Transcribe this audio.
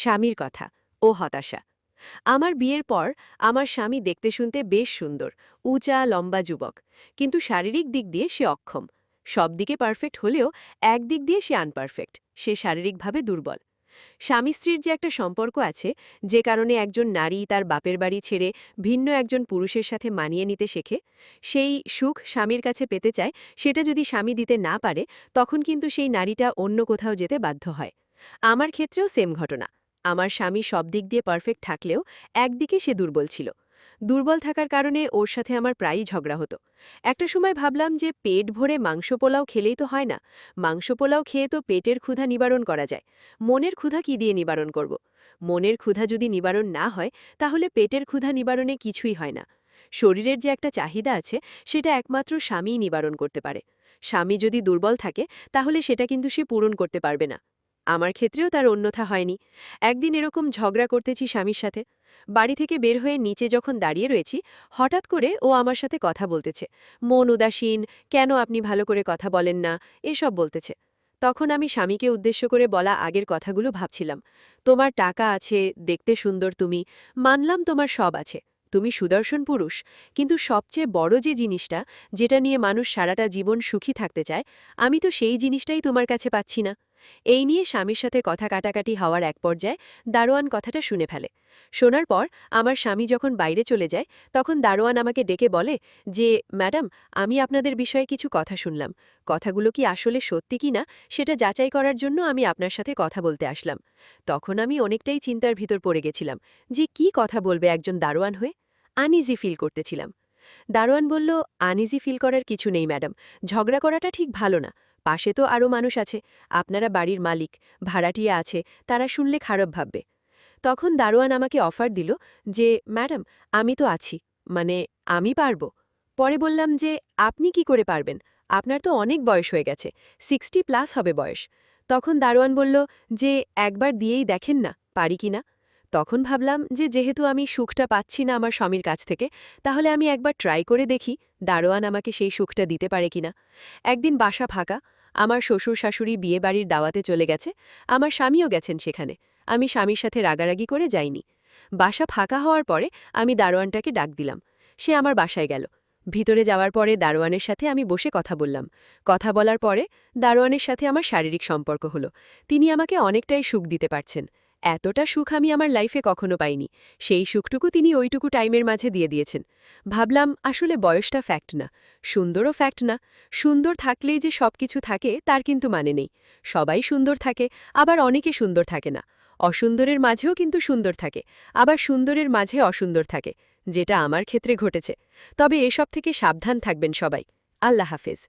স্বামীর কথা ও হতাশা। আমার বিয়ের পর আমার স্বামী দেখতে শুনতে বেশ সুন্দর, উঁচা লম্বা যুবক, কিন্তু শারীরিক দিক দিয়ে সে অক্ষম। সব দিকে পারফেক্ট হলেও এক দিক দিয়ে সে আনপারফেক্ট, সে শারীরিকভাবে দুর্বল। স্বামী স্ত্রীর যে একটা সম্পর্ক আছে, যে কারণে একজন নারী তার বাপের বাড়ি ছেড়ে ভিন্ন একজন পুরুষের সাথে মানিয়ে নিতে শেখে, সেই সুখ স্বামীর কাছে পেতে চায়, সেটা যদি স্বামী দিতে না পারে, তখন কিন্তু সেই নারীটা অন্য কোথাও যেতে বাধ্য হয়। আমার ক্ষেত্রেও সেম ঘটনা। আমার স্বামী সব দিক দিয়ে পারফেক্ট থাকলেও একদিকে সে দুর্বল ছিল। দুর্বল থাকার কারণে ওর সাথে আমার প্রায়ই ঝগড়া হতো। একটা সময় ভাবলাম যে পেট ভরে মাংস পোলাও খেলেই তো হয় না, মাংস পোলাও খেয়ে তো পেটের ক্ষুধা নিবারণ করা যায়। মনের ক্ষুধা কি দিয়ে নিবারণ করব? মনের ক্ষুধা যদি নিবারণ না হয়, তাহলে পেটের ক্ষুধা নিবারণে কিছুই হয় না। শরীরের যে একটা চাহিদা আছে, সেটা একমাত্র স্বামীই নিবারণ করতে পারে। স্বামী যদি দুর্বল থাকে, তাহলে সেটা কিন্তু সে পূরণ করতে পারবে না। আমার ক্ষেত্রেও তার অন্যথা হয়নি। একদিন এরকম ঝগড়া করতেছি স্বামীর সাথে। বাড়ি থেকে বের হয়ে নিচে যখন দাঁড়িয়ে রয়েছি, হঠাৎ করে ও আমার সাথে কথা বলতেছে। মন উদাসীন, কেন আপনি ভালো করে কথা বলেন না, এসব বলতেছে। তখন আমি স্বামীকে উদ্দেশ্য করে বলা আগের কথাগুলো ভাবছিলাম। তোমার টাকা আছে, দেখতে সুন্দর তুমি, মানলাম তোমার সব আছে, তুমি সুদর্শন পুরুষ, কিন্তু সবচেয়ে বড় যে জিনিসটা, যেটা নিয়ে মানুষ সারাটা জীবন সুখী থাকতে চায়, আমি তো সেই জিনিসটাই তোমার কাছে পাচ্ছি না। এই নিয়ে স্বামীর সাথে কথা কাটাকাটি হওয়ার এক পর্যায়ে দারোয়ান কথাটা শুনে ফেলে। শোনার পর আমার স্বামী যখন বাইরে চলে যায়, তখন দারোয়ান আমাকে ডেকে বলে যে, ম্যাডাম, আমি আপনাদের বিষয়ে কিছু কথা শুনলাম। কথাগুলো কি আসলে সত্যি কি না, সেটা যাচাই করার জন্য আমি আপনার সাথে কথা বলতে আসলাম। তখন আমি অনেকটাই চিন্তার ভিতর পড়ে গেছিলাম যে কি কথা বলবে একজন দারোয়ান হয়ে। আনইজি ফিল করতেছিলাম। দারোয়ান বলল, আনইজি ফিল করার কিছু নেই ম্যাডাম, ঝগড়া করাটা ঠিক ভালো না। পাশে তো আরও মানুষ আছে, আপনারা বাড়ির মালিক, ভাড়াটিয়া আছে, তারা শুনলে খারাপ ভাববে। তখন দারোয়ান আমাকে অফার দিল যে, ম্যাডাম, আমি তো আছি, মানে আমি পারবো। পরে বললাম যে, আপনি কি করে পারবেন, আপনার তো অনেক বয়স হয়ে গেছে, 60+ হবে বয়স। তখন দারোয়ান বলল যে, একবার দিয়েই দেখেন না পারি কিনা। তখন ভাবলাম যে যেহেতু আমি সুখটা পাচ্ছি না আমার স্বামীর কাছ থেকে, তাহলে আমি একবার ট্রাই করে দেখি দারোয়ান আমাকে সেই সুখটা দিতে পারে কিনা। একদিন বাসা ফাঁকা, আমার শ্বশুর শাশুড়ি বিয়ে বাড়ির দাওয়াতে চলে গেছে, আমার স্বামীও গেছেন সেখানে। আমি স্বামীর সাথে রাগারাগি করে যাইনি। বাসা ফাঁকা হওয়ার পরে আমি দারোয়ানটাকে ডাক দিলাম। সে আমার বাসায় গেল। ভিতরে যাওয়ার পরে দারোয়ানের সাথে আমি বসে কথা বললাম। কথা বলার পরে দারোয়ানের সাথে আমার শারীরিক সম্পর্ক হলো। তিনি আমাকে অনেকটাই সুখ দিতে পারছেন। এতটা সুখ আমি আমার লাইফে কখনো পাইনি। সেই সুখটুকু তিনি ওইটুকু টাইমের মাঝে দিয়ে দিয়েছেন। ভাবলাম আসলে বয়সটা ফ্যাক্ট না, সুন্দরও ফ্যাক্ট না। সুন্দর থাকলেই যে সবকিছু থাকে তার কিন্তু মানে নেই। সবাই সুন্দর থাকে, আবার অনেকে সুন্দর থাকে না। অসুন্দরের মাঝেও কিন্তু সুন্দর থাকে, আবার সুন্দরের মাঝে অসুন্দর থাকে, যেটা আমার ক্ষেত্রে ঘটেছে। তবে এসব থেকে সাবধান থাকবেন সবাই। আল্লাহ হাফেজ।